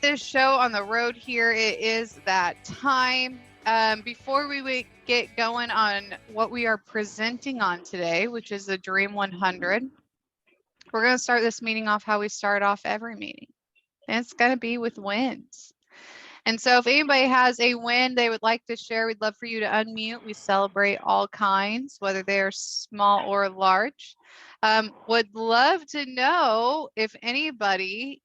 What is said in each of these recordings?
this show on the road here. It is that time. Before we get going on what we are presenting on today, which is the Dream 100, we're going to start this meeting off how we start off every meeting. And it's going to be with wins. And so if anybody has a win they would like to share, we'd love for you to unmute. We celebrate all kinds, whether they are small or large. Would love to know if anybody,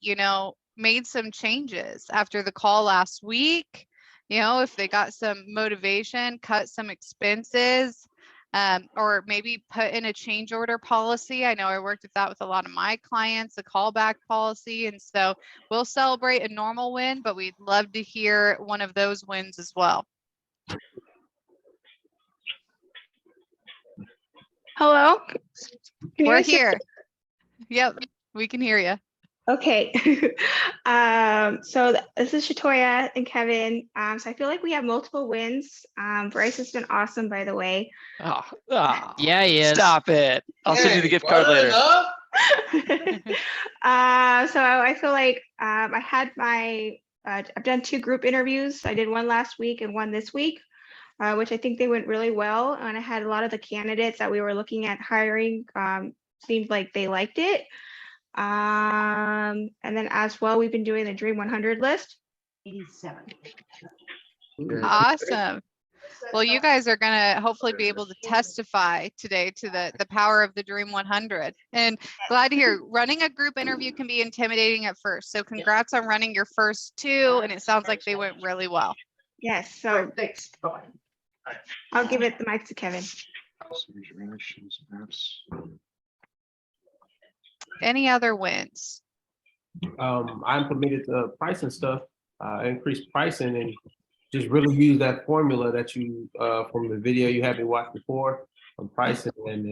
made some changes after the call last week, if they got some motivation, cut some expenses, or maybe put in a change order policy. I know I worked with that with a lot of my clients, a callback policy. And so we'll celebrate a normal win, but we'd love to hear one of those wins as well. Hello? We're here. Yep, we can hear you. Okay. So this is Julea and Kevin. So I feel like we have multiple wins. Bryce has been awesome, by the way. Yeah, he is. Stop it. I'll send you the gift card later. So I feel like I had I've done 2 group interviews. I did one last week and one this week, which I think they went really well. And I had a lot of the candidates that we were looking at hiring seemed like they liked it. And then as well, we've been doing the Dream 100 list. 87. Awesome. Well, you guys are going to hopefully be able to testify today to the power of the Dream 100. And glad to hear running a group interview can be intimidating at first. So congrats on running your first 2. And it sounds like they went really well. Yes. So Thanks. Bye. I'll give it the mic to Kevin. Any other wins? I implemented the pricing stuff, increased pricing, and just really use that formula that you from the video you had me watch before on pricing, and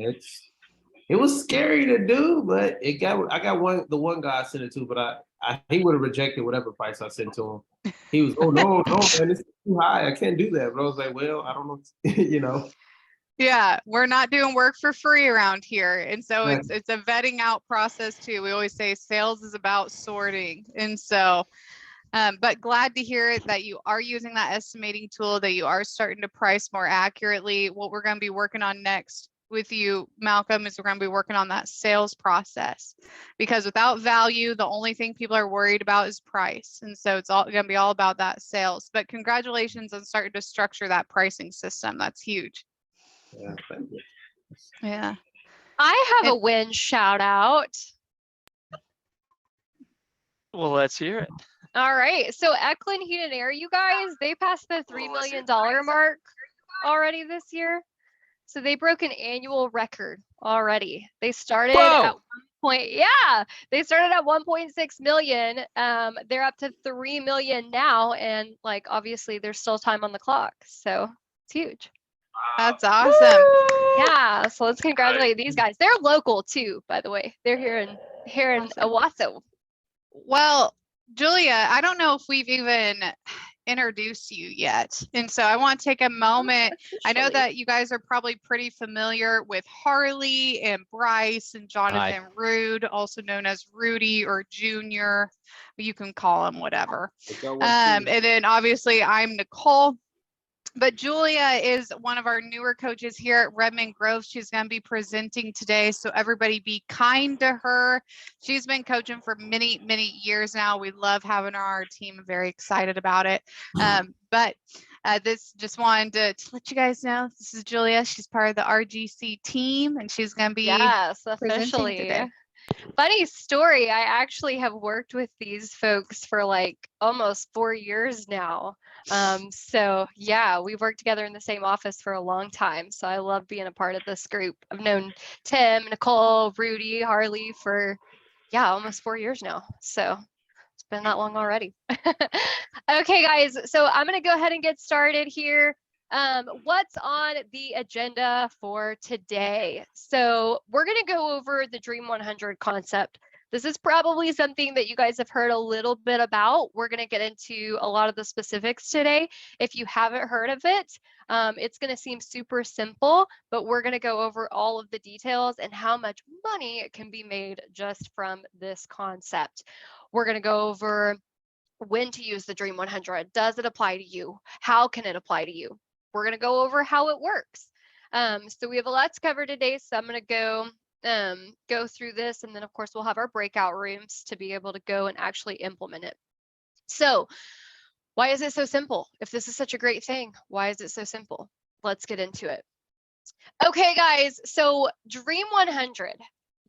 it was scary to do, but I got the one guy I sent it to, but he would have rejected whatever price I sent to him. He was, oh no man, it's too high, I can't do that. But I was like, well, I don't know, Yeah, we're not doing work for free around here. And so it's a vetting out process too. We always say sales is about sorting. And so, but glad to hear that you are using that estimating tool, that you are starting to price more accurately. What we're going to be working on next with you, Malcolm, is we're going to be working on that sales process, because without value, the only thing people are worried about is price. And so it's all going to be all about that sales. But congratulations on starting to structure that pricing system. That's huge. Yeah, thank you. Yeah. I have a win shout out. Well, let's hear it. All right. So Eklund Heat and Air, you guys, they passed the $3 million mark already this year. So they broke an annual record already. They started at they started at 1.6 million. They're up to 3 million now. And like, obviously there's still time on the clock. So it's huge. That's awesome. Yeah, so let's congratulate these guys. They're local too, by the way. They're here in Owasso. Well, Julia, I don't know if we've even introduced you yet. And so I want to take a moment. I know that you guys are probably pretty familiar with Harley and Bryce and Jonathan Rude, also known as Rudy or Junior. You can call him whatever. And then obviously I'm Nicole. But Julia is one of our newer coaches here at Redmond Grove. She's going to be presenting today, so everybody be kind to her. She's been coaching for many, many years now. We love having her on our team. I'm very excited about it. But this just wanted to let you guys know, this is Julia. She's part of the RGC team, and she's going to be officially today. Funny story. I actually have worked with these folks for like almost 4 years now. So yeah, we've worked together in the same office for a long time. So I love being a part of this group. I've known Tim, Nicole, Rudy, Harley for almost 4 years now. So it's been that long already. Okay, guys. So I'm going to go ahead and get started here. What's on the agenda for today? So we're going to go over the Dream 100 concept. This is probably something that you guys have heard a little bit about. We're going to get into a lot of the specifics today. If you haven't heard of it, it's going to seem super simple, but we're going to go over all of the details and how much money can be made just from this concept. We're going to go over when to use the Dream 100. Does it apply to you? How can it apply to you? We're going to go over how it works. So we have a lot to cover today. So I'm going to go through this, and then of course we'll have our breakout rooms to be able to go and actually implement it. So why is it so simple? If this is such a great thing, why is it so simple? Let's get into it. Okay, guys, so Dream 100,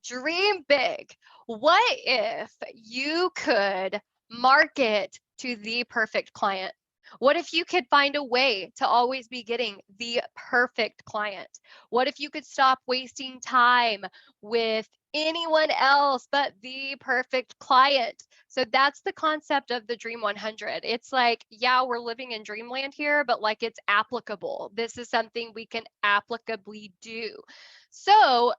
dream big. What if you could market to the perfect client? What if you could find a way to always be getting the perfect client? What if you could stop wasting time with anyone else but the perfect client? So that's the concept of the Dream 100. It's like, yeah, we're living in dreamland here, but like it's applicable. This is something we can applicably do. So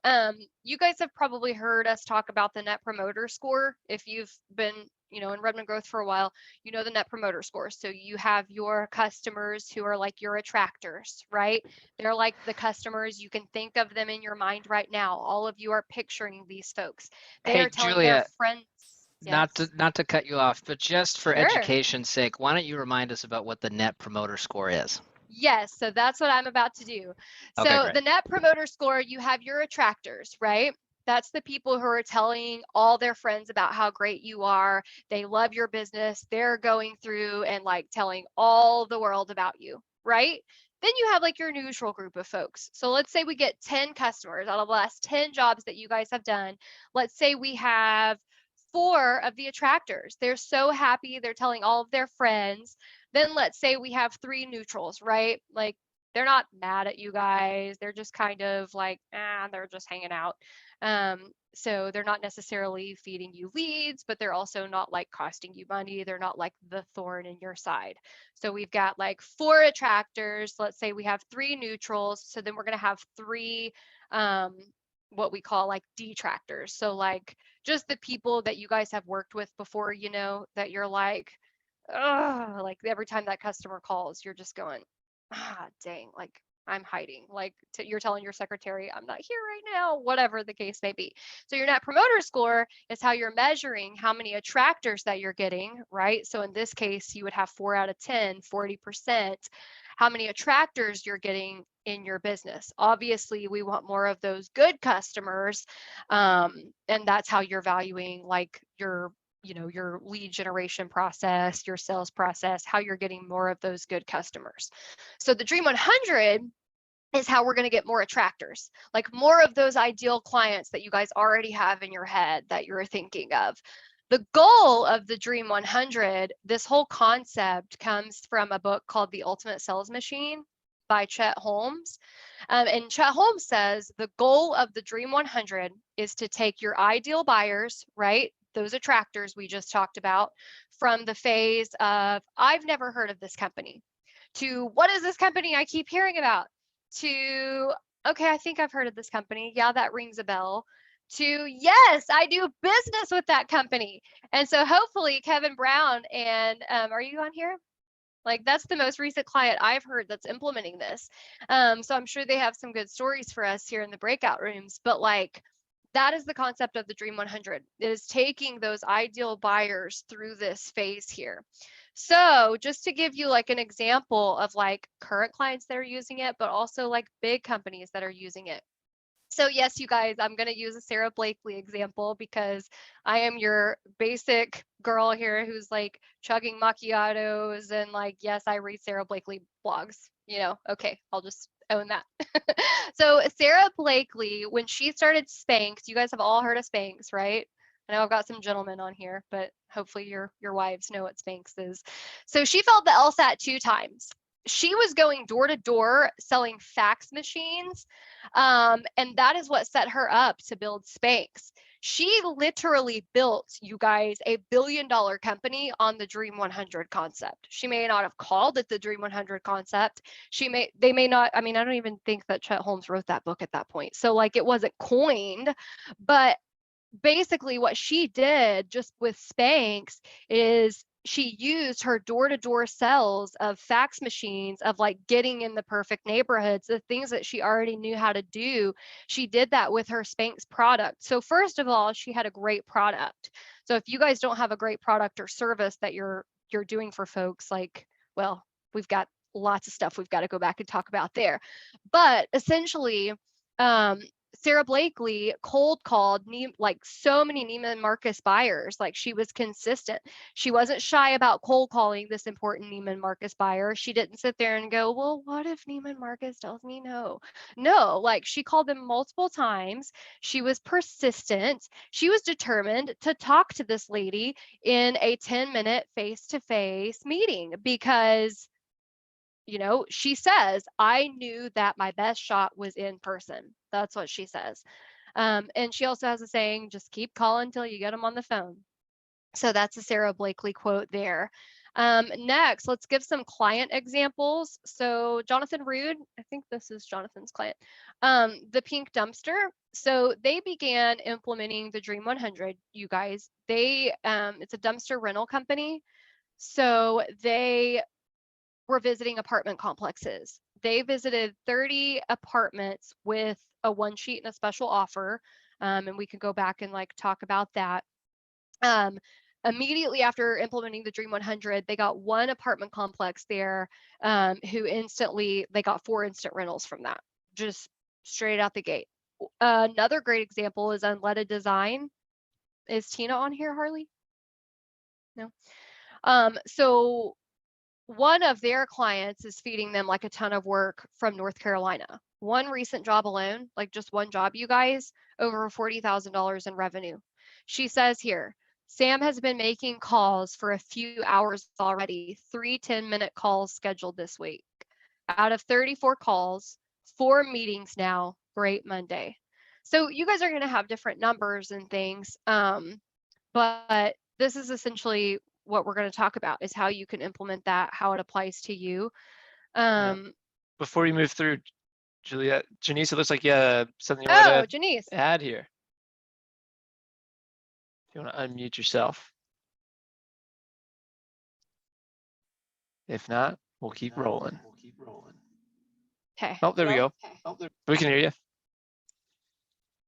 you guys have probably heard us talk about the Net Promoter Score. If you've been, in Redmond Growth for a while, you know the Net Promoter Score. So you have your customers who are like your attractors, right? They're like the customers. You can think of them in your mind right now. All of you are picturing these folks. They Hey, are telling their Julia, friends. not Yes. to cut you off, but just for Sure. education's sake, why don't you remind us about what the Net Promoter Score is? Yes, so that's what I'm about to do. Okay, So great. the Net Promoter Score, you have your attractors, right? That's the people who are telling all their friends about how great you are. They love your business. They're going through and like telling all the world about you, right? Then you have like your neutral group of folks. So let's say we get 10 customers out of the last 10 jobs that you guys have done. Let's say we have 4 of the attractors. They're so happy. They're telling all of their friends. Then let's say we have 3 neutrals, right? Like they're not mad at you guys. They're just kind of like, they're just hanging out. So they're not necessarily feeding you leads, but they're also not like costing you money. They're not like the thorn in your side. So we've got like 4 attractors. Let's say we have 3 neutrals. So then we're going to have 3, what we call like detractors. So like just the people that you guys have worked with before, that you're like, oh, like every time that customer calls, you're just going, dang, like I'm hiding. Like you're telling your secretary, I'm not here right now, whatever the case may be. So your Net Promoter Score is how you're measuring how many attractors that you're getting, right? So in this case, you would have 4 out of 10, 40%, how many attractors you're getting in your business. Obviously, we want more of those good customers. And that's how you're valuing like your lead generation process, your sales process, how you're getting more of those good customers. So the Dream 100 is how we're going to get more attractors, like more of those ideal clients that you guys already have in your head that you're thinking of. The goal of the Dream 100, this whole concept comes from a book called The Ultimate Sales Machine by Chet Holmes. And Chet Holmes says the goal of the Dream 100 is to take your ideal buyers, right? Those attractors we just talked about, from the phase of, I've never heard of this company, to what is this company I keep hearing about, to, okay, I think I've heard of this company. Yeah, that rings a bell, to, yes, I do business with that company. And so hopefully Kevin Brown and are you on here? Like that's the most recent client I've heard that's implementing this. So I'm sure they have some good stories for us here in the breakout rooms, but like, that is the concept of the Dream 100. It is taking those ideal buyers through this phase here. So just to give you like an example of like current clients that are using it, but also like big companies that are using it. So yes, you guys, I'm going to use a Sarah Blakely example because I am your basic girl here who's like chugging macchiatos and like, yes, I read Sarah Blakely blogs, okay, I'll just own that. So Sarah Blakely, when she started Spanx, you guys have all heard of Spanx, right? I know I've got some gentlemen on here, but hopefully your wives know what Spanx is. So she failed the LSAT 2 times. She was going door to door selling fax machines. And that is what set her up to build Spanx. She literally built, you guys, a $1 billion company on the Dream 100 concept. She may not have called it the Dream 100 concept. They may not, I don't even think that Chet Holmes wrote that book at that point. So like it wasn't coined, but basically what she did just with Spanx is she used her door-to-door sales of fax machines, of like getting in the perfect neighborhoods, the things that she already knew how to do. She did that with her Spanx product. So first of all, she had a great product. So if you guys don't have a great product or service that you're you're doing for folks, like, well, we've got lots of stuff we've got to go back and talk about there. But essentially, Sarah Blakely cold called like so many Neiman Marcus buyers. Like, she was consistent. She wasn't shy about cold calling this important Neiman Marcus buyer. She didn't sit there and go, well, what if Neiman Marcus tells me no? No, like, she called them multiple times. She was persistent. She was determined to talk to this lady in a 10-minute face-to-face meeting because, you know, she says, I knew that my best shot was in person. That's what she says. And she also has a saying, just keep calling until you get them on the phone. So that's a Sarah Blakely quote there. Next, let's give some client examples. So Jonathan Rude, I think this is Jonathan's client, the Pink Dumpster. So they began implementing the Dream 100, you guys. It's a dumpster rental company. So they were visiting apartment complexes. They visited 30 apartments with a one sheet and a special offer. And we can go back and like talk about that. Immediately after implementing the Dream 100, they got one apartment complex there who they got 4 instant rentals from that, just straight out the gate. Another great example is Unleaded Design. Is Tina on here, Harley? No. So one of their clients is feeding them like a ton of work from North Carolina. One recent job alone, like just one job, you guys, over $40,000 in revenue. She says here, Sam has been making calls for a few hours already, 3 10-minute calls scheduled this week. Out of 34 calls, 4 meetings now, great Monday. So you guys are going to have different numbers and things, but this is essentially what we're going to talk about is how you can implement that, how it applies to you. Before you move through, Juliet, Janice, it looks like you have something you want to Janice. add here. If you want to unmute yourself. If not, we'll keep rolling. Okay. Oh, there we go. We can hear you.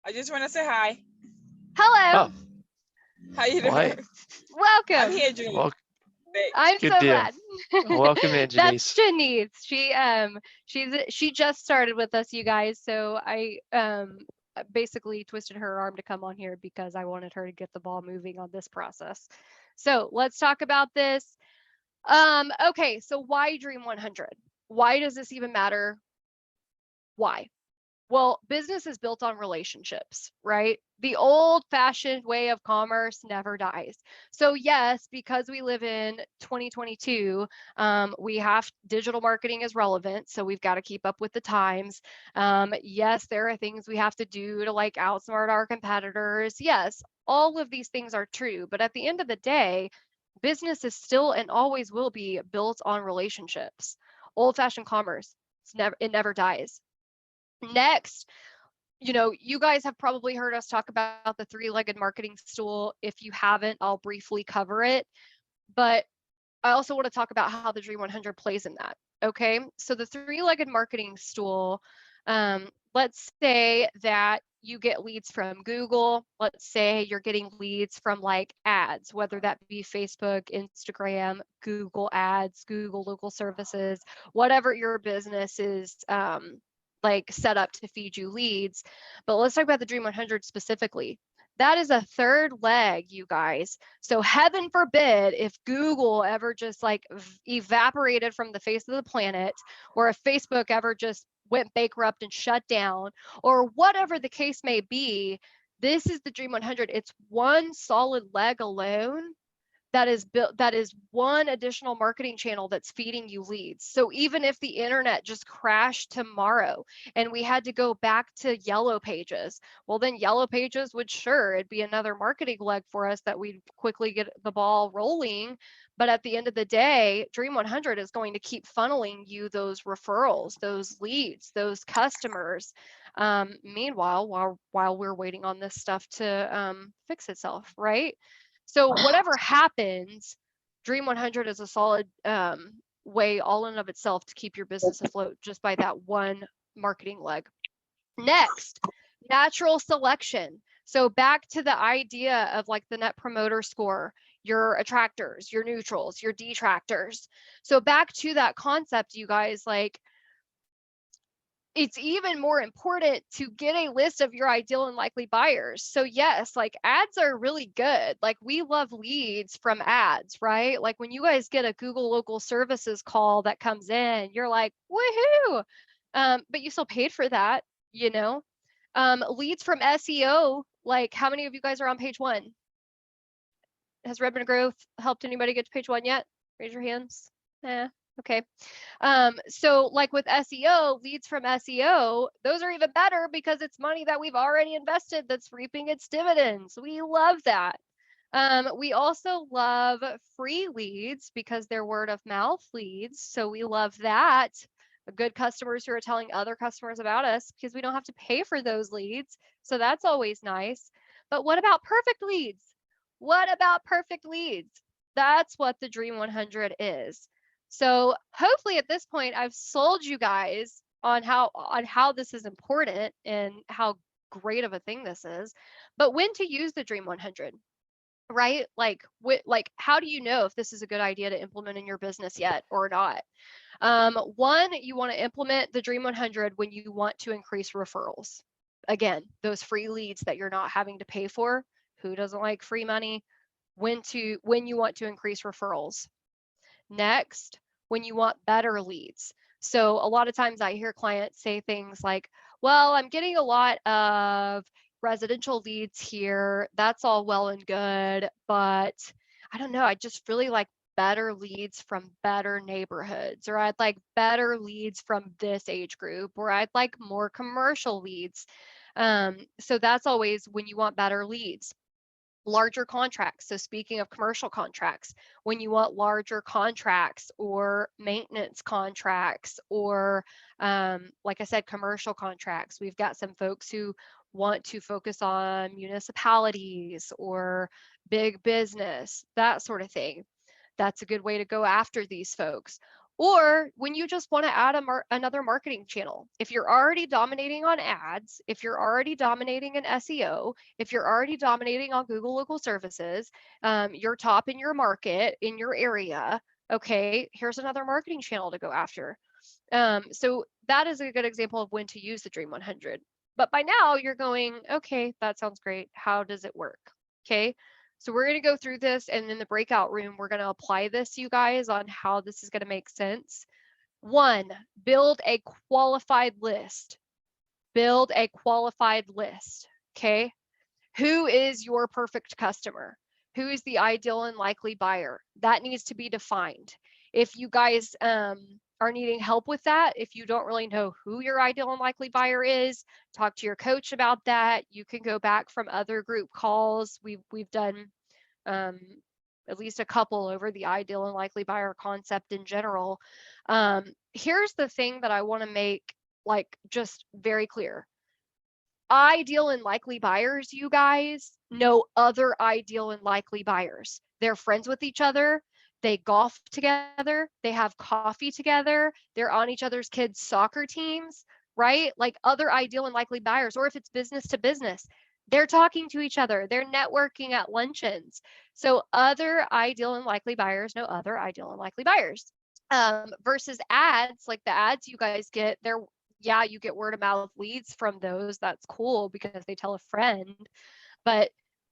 I just want to say hi. Hello. Oh, How you doing? well, hey. Welcome. I'm here, Julie. Well, I'm good so deal. glad. Welcome in, That's Janice. Janice. She just started with us, you guys. So I basically twisted her arm to come on here because I wanted her to get the ball moving on this process. So let's talk about this. Okay, so why Dream 100? Why does this even matter? Why? Well, business is built on relationships, right? The old-fashioned way of commerce never dies. So yes, because we live in 2022, digital marketing is relevant, so we've got to keep up with the times. Yes, there are things we have to do to like outsmart our competitors. Yes, all of these things are true, but at the end of the day, business is still and always will be built on relationships. Old-fashioned commerce, it never dies. Next, you guys have probably heard us talk about the 3-legged marketing stool. If you haven't, I'll briefly cover it. But I also want to talk about how the Dream 100 plays in that. Okay, so the 3-legged marketing stool, let's say that you get leads from Google. Let's say you're getting leads from like ads, whether that be Facebook, Instagram, Google ads, Google local services, whatever your business is like set up to feed you leads. But let's talk about the Dream 100 specifically. That is a 3rd leg, you guys. So heaven forbid if Google ever just like evaporated from the face of the planet, or if Facebook ever just went bankrupt and shut down, or whatever the case may be, this is the Dream 100. It's one solid leg alone that is one additional marketing channel that's feeding you leads. So even if the internet just crashed tomorrow and we had to go back to Yellow Pages, well, then Yellow Pages it'd be another marketing leg for us that we'd quickly get the ball rolling. But at the end of the day, Dream 100 is going to keep funneling you those referrals, those leads, those customers. Meanwhile, while we're waiting on this stuff to fix itself, right? So whatever happens, Dream 100 is a solid way all in of itself to keep your business afloat just by that one marketing leg. Next, natural selection. So back to the idea of like the Net Promoter Score. your attractors, your neutrals, your detractors. So back to that concept, you guys, like, it's even more important to get a list of your ideal and likely buyers. So yes, like ads are really good. Like we love leads from ads, right? Like when you guys get a Google local services call that comes in, you're like, woohoo. But you still paid for that, you know? Leads from SEO, like how many of you guys are on page 1? Has Redmond Growth helped anybody get to page 1 yet? Raise your hands. Okay. So like with SEO, leads from SEO, those are even better because it's money that we've already invested that's reaping its dividends. We love that. We also love free leads because they're word of mouth leads. So we love that. Good customers who are telling other customers about us because we don't have to pay for those leads. So that's always nice. But what about perfect leads? What about perfect leads? That's what the Dream 100 is. So hopefully at this point, I've sold you guys on how this is important and how great of a thing this is. But when to use the Dream 100, right? Like how do you know if this is a good idea to implement in your business yet or not? One, you want to implement the Dream 100 when you want to increase referrals. Again, those free leads that you're not having to pay for. Who doesn't like free money? When you want to increase referrals. Next, when you want better leads. So a lot of times I hear clients say things like, well, I'm getting a lot of residential leads here. That's all well and good, but I don't know. I just really like better leads from better neighborhoods, or I'd like better leads from this age group, or I'd like more commercial leads. So that's always when you want better leads. Larger contracts. So speaking of commercial contracts, when you want larger contracts or maintenance contracts or like I said, commercial contracts, we've got some folks who want to focus on municipalities or big business, that sort of thing. That's a good way to go after these folks. Or when you just want to add another marketing channel. If you're already dominating on ads, if you're already dominating in SEO, if you're already dominating on Google local services, you're top in your market, in your area, okay, here's another marketing channel to go after. So that is a good example of when to use the Dream 100. But by now you're going, okay, that sounds great. How does it work? Okay. So we're going to go through this, and in the breakout room, we're going to apply this, you guys, on how this is going to make sense. 1, build a qualified list. Build a qualified list, okay? Who is your perfect customer? Who is the ideal and likely buyer? That needs to be defined. If you guys are needing help with that, if you don't really know who your ideal and likely buyer is, talk to your coach about that. You can go back from other group calls. We've done at least a couple over the ideal and likely buyer concept in general. Here's the thing that I want to make like just very clear. Ideal and likely buyers, you guys, know other ideal and likely buyers. They're friends with each other. They golf together, they have coffee together, they're on each other's kids' soccer teams, right? Like other ideal and likely buyers, or if it's business to business, they're talking to each other, they're networking at luncheons. So other ideal and likely buyers know other ideal and likely buyers. Versus ads, like the ads you guys get, yeah, you get word of mouth leads from those. That's cool because they tell a friend, but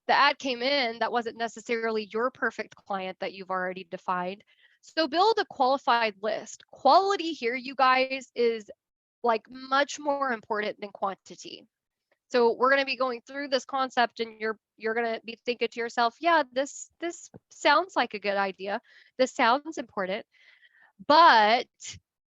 the ad came in that wasn't necessarily your perfect client that you've already defined. So build a qualified list. Quality here, you guys, is like much more important than quantity. So we're going to be going through this concept, and you're going to be thinking to yourself, yeah, this sounds like a good idea. This sounds important. But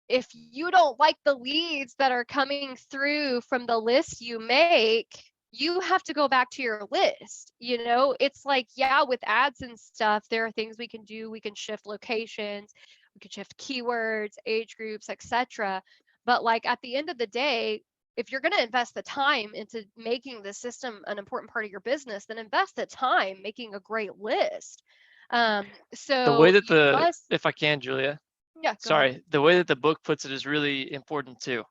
if you don't like the leads that are coming through from the list you make, you have to go back to your list. You know, it's like, yeah, with ads and stuff, there are things we can do. We can shift locations, we can shift keywords, age groups, etc. But like at the end of the day, if you're going to invest the time into making the system an important part of your business, then invest the time making a great list. So the way that if I can, Julia, yeah, sorry, the way that the book puts it is really important too.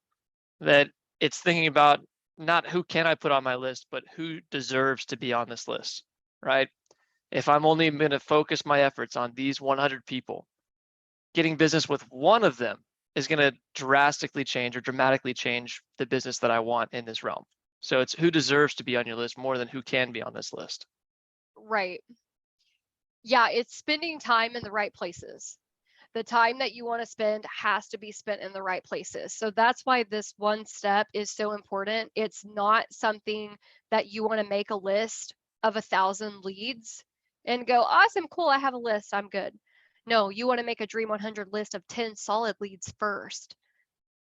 That it's thinking about not who can I put on my list, but who deserves to be on this list, right? If I'm only going to focus my efforts on these 100 people, getting business with one of them is going to drastically change or dramatically change the business that I want in this realm. So it's who deserves to be on your list more than who can be on this list. Right. Yeah, it's spending time in the right places. The time that you want to spend has to be spent in the right places. So that's why this one step is so important. It's not something that you want to make a list of 1,000 leads and go, awesome, cool, I have a list, I'm good. No, you want to make a Dream 100 list of 10 solid leads first.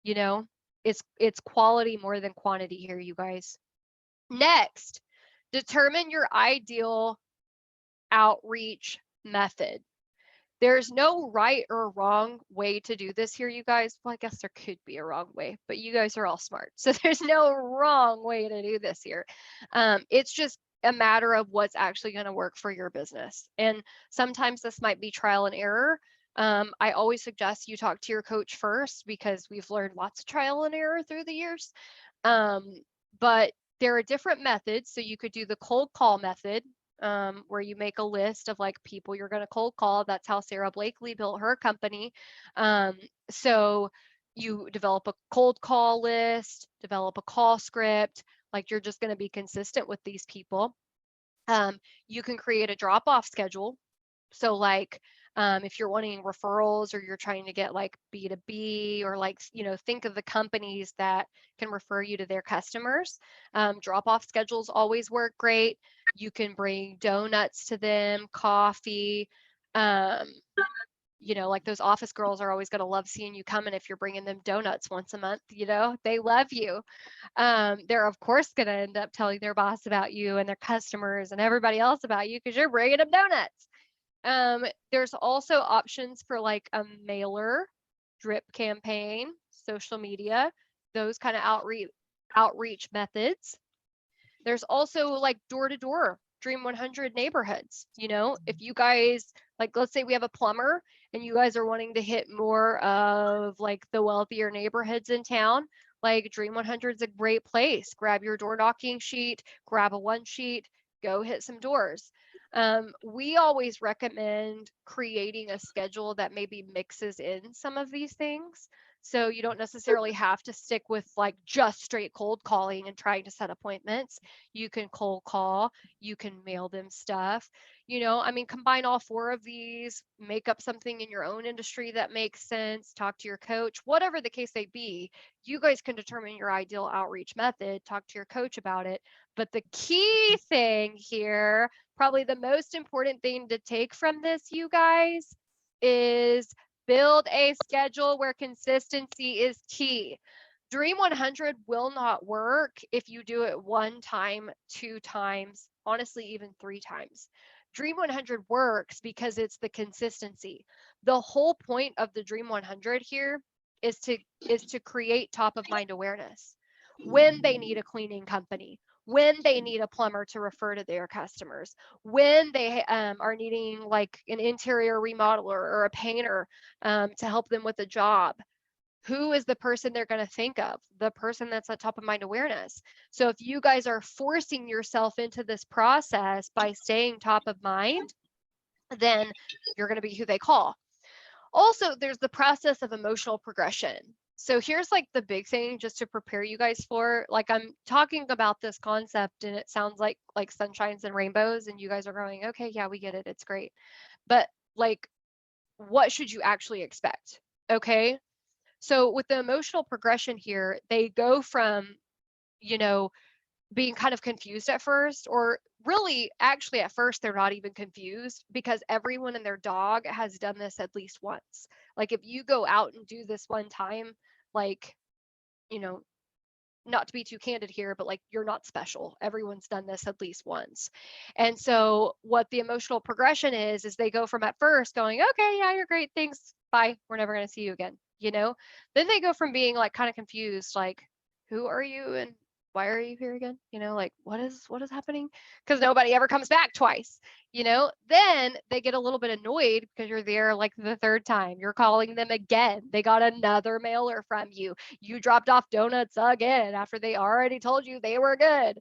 You know, it's quality more than quantity here, you guys. Next, determine your ideal outreach method. There's no right or wrong way to do this here, you guys. Well, I guess there could be a wrong way, but you guys are all smart. So there's no wrong way to do this here. It's just a matter of what's actually going to work for your business. And sometimes this might be trial and error. I always suggest you talk to your coach first because we've learned lots of trial and error through the years. But there are different methods. So you could do the cold call method, where you make a list of like people you're going to cold call. That's how Sarah Blakely built her company. So you develop a cold call list, develop a call script, like you're just going to be consistent with these people. You can create a drop-off schedule. So like if you're wanting referrals or you're trying to get like B2B or like, think of the companies that can refer you to their customers. Drop-off schedules always work great. You can bring donuts to them, coffee. Like those office girls are always going to love seeing you coming if you're bringing them donuts once a month. They love you. They're of course going to end up telling their boss about you and their customers and everybody else about you because you're bringing them donuts. There's also options for like a mailer, drip campaign, social media, those kind of outreach methods. There's also like door-to-door Dream 100 neighborhoods. If you guys, like, let's say we have a plumber and you guys are wanting to hit more of like the wealthier neighborhoods in town, like Dream 100 is a great place. Grab your door knocking sheet, grab a one sheet, go hit some doors. We always recommend creating a schedule that maybe mixes in some of these things. So you don't necessarily have to stick with like just straight cold calling and trying to set appointments. You can cold call, you can mail them stuff. Combine all four of these, make up something in your own industry that makes sense, talk to your coach, whatever the case may be. You guys can determine your ideal outreach method, talk to your coach about it. But the key thing here, probably the most important thing to take from this, you guys, is build a schedule where consistency is key. Dream 100 will not work if you do it one time, two times, honestly, even three times. Dream 100 works because it's the consistency. The whole point of the Dream 100 here is to create top of mind awareness. When they need a cleaning company, when they need a plumber to refer to their customers, when they are needing like an interior remodeler or a painter to help them with a job. Who is the person they're going to think of? The person that's at top of mind awareness. So if you guys are forcing yourself into this process by staying top of mind, then you're going to be who they call. Also, there's the process of emotional progression. So here's like the big thing just to prepare you guys for, like I'm talking about this concept and it sounds like sunshines and rainbows and you guys are going, okay, yeah, we get it. It's great. But like, what should you actually expect? Okay. So with the emotional progression here, they go from, being kind of confused at first, or really actually at first they're not even confused because everyone and their dog has done this at least once. Like if you go out and do this one time, like, not to be too candid here, but like you're not special. Everyone's done this at least once. And so what the emotional progression is they go from at first going, okay, yeah, you're great, thanks, bye, we're never going to see you again. Then they go from being like kind of confused, like, who are you and why are you here again? Like what is happening? Because nobody ever comes back twice. Then they get a little bit annoyed because you're there like the third time. You're calling them again. They got another mailer from you. You dropped off donuts again after they already told you they were good.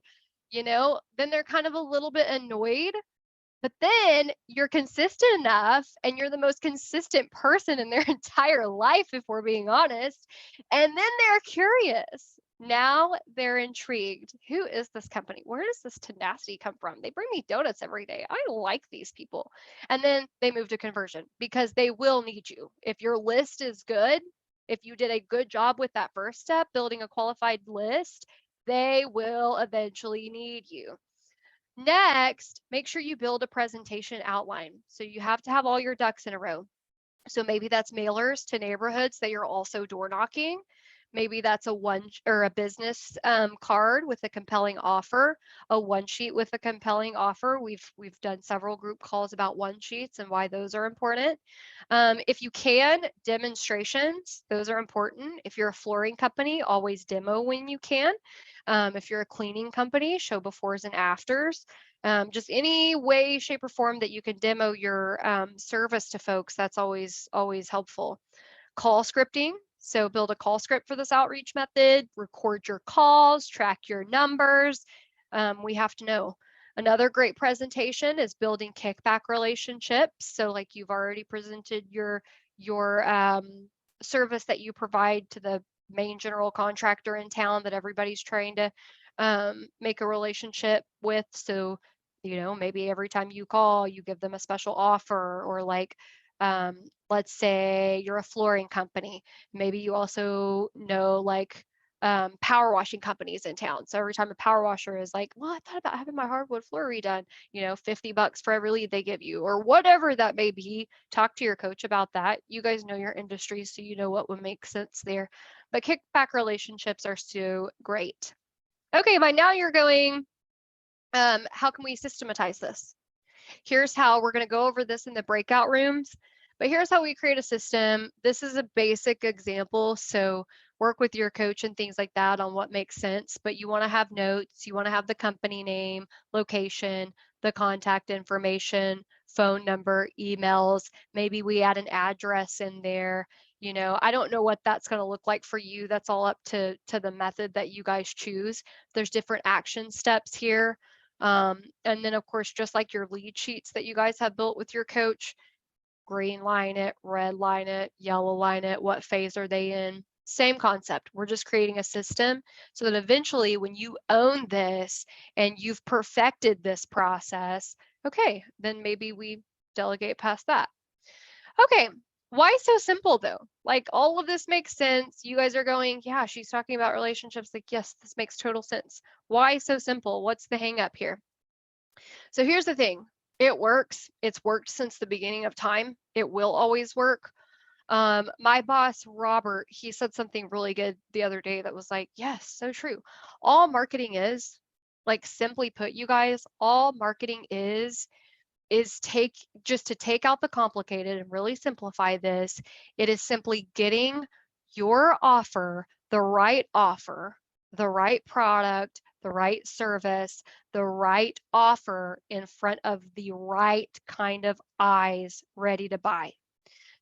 Then they're kind of a little bit annoyed. But then you're consistent enough and you're the most consistent person in their entire life, if we're being honest. And then they're curious. Now they're intrigued. Who is this company? Where does this tenacity come from? They bring me donuts every day. I like these people. And then they move to conversion because they will need you. If your list is good, if you did a good job with that first step, building a qualified list, they will eventually need you. Next, make sure you build a presentation outline. So you have to have all your ducks in a row. So maybe that's mailers to neighborhoods that you're also door knocking. Maybe that's a business card with a compelling offer, a one sheet with a compelling offer. We've done several group calls about one sheets and why those are important. If you can, demonstrations, those are important. If you're a flooring company, always demo when you can. If you're a cleaning company, show befores and afters. Just any way, shape, or form that you can demo your service to folks, that's always helpful. Call scripting. So build a call script for this outreach method, record your calls, track your numbers. We have to know. Another great presentation is building kickback relationships. So like you've already presented your service that you provide to the main general contractor in town that everybody's trying to make a relationship with. So, maybe every time you call, you give them a special offer, or like, let's say you're a flooring company. Maybe you also know like power washing companies in town. So every time a power washer is like, well, I thought about having my hardwood floor redone, $50 for every lead they give you, or whatever that may be. Talk to your coach about that. You guys know your industry, so you know what would make sense there. But kickback relationships are so great. Okay, by now you're going, how can we systematize this? Here's how we're going to go over this in the breakout rooms, but here's how we create a system. This is a basic example, so work with your coach and things like that on what makes sense, but you want to have notes, you want to have the company name, location, the contact information, phone number, emails. Maybe we add an address in there. I don't know what that's going to look like for you. That's all up to the method that you guys choose. There's different action steps here. And then of course, just like your lead sheets that you guys have built with your coach, green line it, red line it, yellow line it, what phase are they in? Same concept. We're just creating a system so that eventually when you own this and you've perfected this process, okay, then maybe we delegate past that. Okay, why so simple though? Like all of this makes sense. You guys are going, yeah, she's talking about relationships. Like, yes, this makes total sense. Why so simple? What's the hang up here? So here's the thing. It works. It's worked since the beginning of time. It will always work. My boss, Robert, he said something really good the other day that was like, yes, so true. All marketing is, like simply put, you guys, all marketing is to take out the complicated and really simplify this. It is simply getting your offer, the right product, the right service, the right offer in front of the right kind of eyes ready to buy.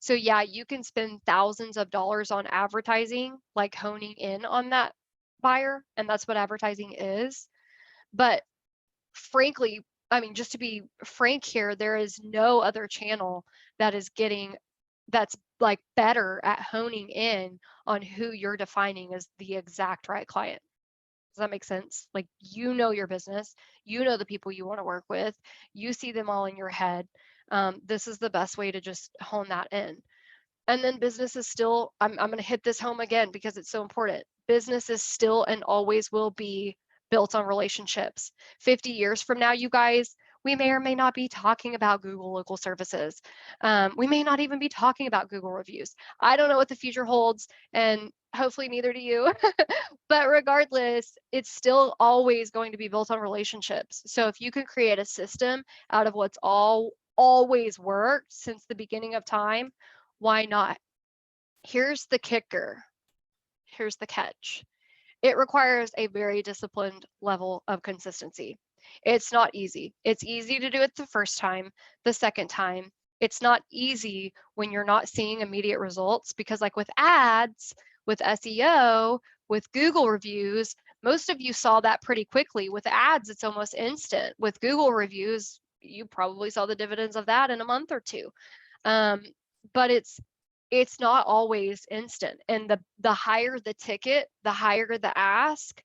So yeah, you can spend thousands of dollars on advertising, like honing in on that buyer, and that's what advertising is. But frankly, I mean, just to be frank here, there is no other channel that's like better at honing in on who you're defining as the exact right client. Does that make sense? Like, your business, the people you want to work with, you see them all in your head. This is the best way to just hone that in. And then business is still, I'm going to hit this home again because it's so important. Business is still and always will be built on relationships. 50 years from now, you guys, we may or may not be talking about Google local services. We may not even be talking about Google reviews. I don't know what the future holds, and hopefully neither do you. But regardless, it's still always going to be built on relationships. So if you can create a system out of what's always worked since the beginning of time, why not? Here's the kicker. Here's the catch. It requires a very disciplined level of consistency. It's not easy. It's easy to do it the first time, the second time. It's not easy when you're not seeing immediate results, because like with ads, with SEO, with Google reviews, most of you saw that pretty quickly. With ads, it's almost instant. With Google reviews, you probably saw the dividends of that in a month or two. But it's not always instant. And the higher the ticket, the higher the ask,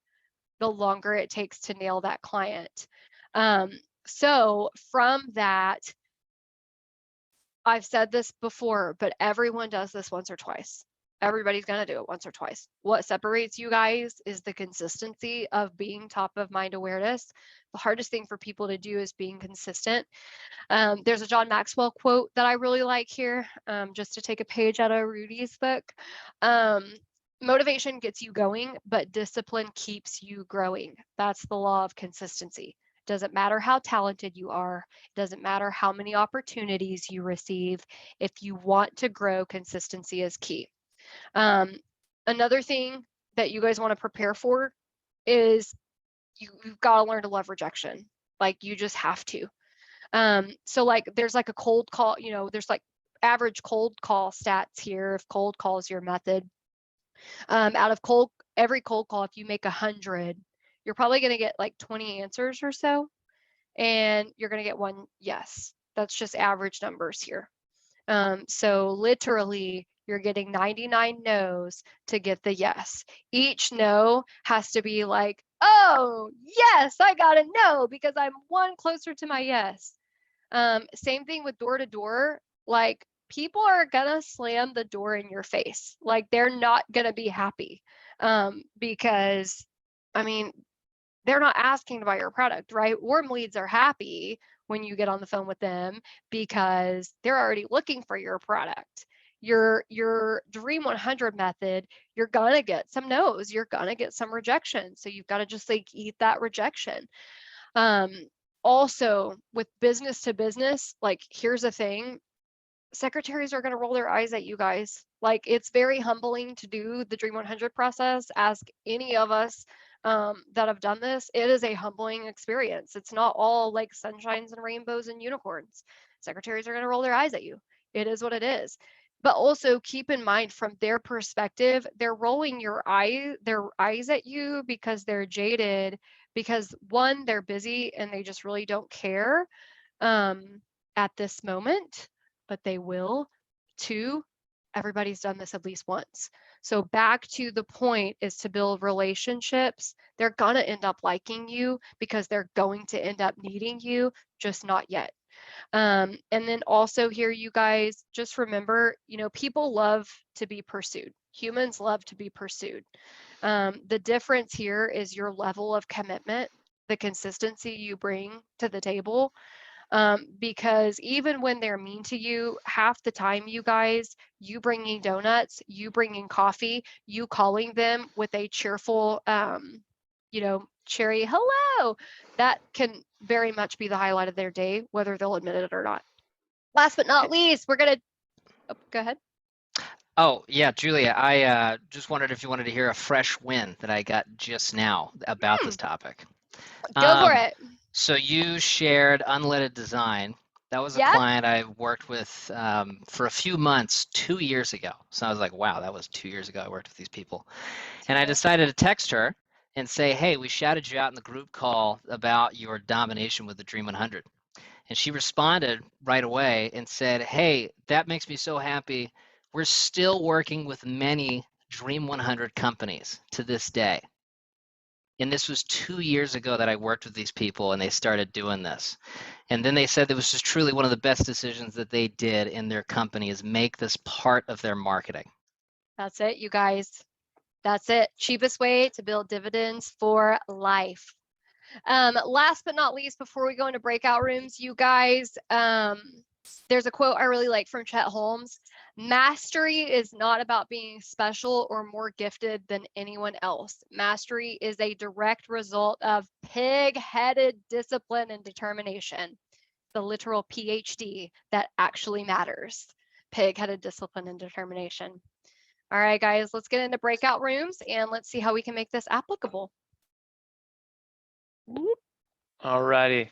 the longer it takes to nail that client. So from that, I've said this before, but everyone does this once or twice. Everybody's going to do it once or twice. What separates you guys is the consistency of being top of mind awareness. The hardest thing for people to do is being consistent. There's a John Maxwell quote that I really like here, just to take a page out of Rudy's book. Motivation gets you going, but discipline keeps you growing. That's the law of consistency. Doesn't matter how talented you are. It doesn't matter how many opportunities you receive. If you want to grow, consistency is key. Another thing that you guys want to prepare for is you've got to learn to love rejection. Like you just have to. So like there's like a cold call, you know, there's like average cold call stats here. If cold call is your method, out of every cold call, if you make 100, you're probably going to get like 20 answers or so, and you're going to get one yes. That's just average numbers here. So literally you're getting 99 no's to get the yes. Each no has to be like, oh yes, I got a no because I'm one closer to my yes. Same thing with door to door. Like people are gonna slam the door in your face. Like they're not gonna be happy, because I mean, they're not asking to buy your product, right? Warm leads are happy when you get on the phone with them because they're already looking for your product. Your Dream 100 method, you're gonna get some no's, you're gonna get some rejection. So you've got to just like eat that rejection. Also with business to business, like here's the thing, secretaries are going to roll their eyes at you guys. Like it's very humbling to do the Dream 100 process. Ask any of us that have done this. It is a humbling experience. It's not all like sunshines and rainbows and unicorns. Secretaries are going to roll their eyes at you. It is what it is. But also keep in mind from their perspective, they're rolling their eyes at you because they're jaded, because one, they're busy and they just really don't care at this moment, but they will. Two, everybody's done this at least once. So back to the point is to build relationships. They're going to end up liking you because they're going to end up needing you, just not yet. And then also here, you guys, just remember, you know, people love to be pursued. Humans love to be pursued. The difference here is your level of commitment, the consistency you bring to the table. Because even when they're mean to you, half the time, you guys, you bringing donuts, you bringing coffee, you calling them with a cheerful, you know, cherry hello, that can very much be the highlight of their day, whether they'll admit it or not. Last but not least, we're going to, go ahead. Oh, yeah, Julia, I just wondered if you wanted to hear a fresh win that I got just now about this topic. Go for it. So you shared Unleaded Design. That was a Yep. client I worked with for a few months 2 years ago. So I was like, wow, that was 2 years ago I worked with these people. And I decided to text her and say, hey, we shouted you out in the group call about your domination with the Dream 100. And she responded right away and said, hey, that makes me so happy. We're still working with many Dream 100 companies to this day. And this was 2 years ago that I worked with these people and they started doing this. And then they said it was just truly one of the best decisions that they did in their company is make this part of their marketing. That's it, you guys. That's it. Cheapest way to build dividends for life. Last but not least, before we go into breakout rooms, you guys, there's a quote I really like from Chet Holmes. Mastery is not about being special or more gifted than anyone else. Mastery is a direct result of pig-headed discipline and determination. The literal PhD that actually matters. Pig-headed discipline and determination. All right, guys, let's get into breakout rooms and let's see how we can make this applicable. All righty.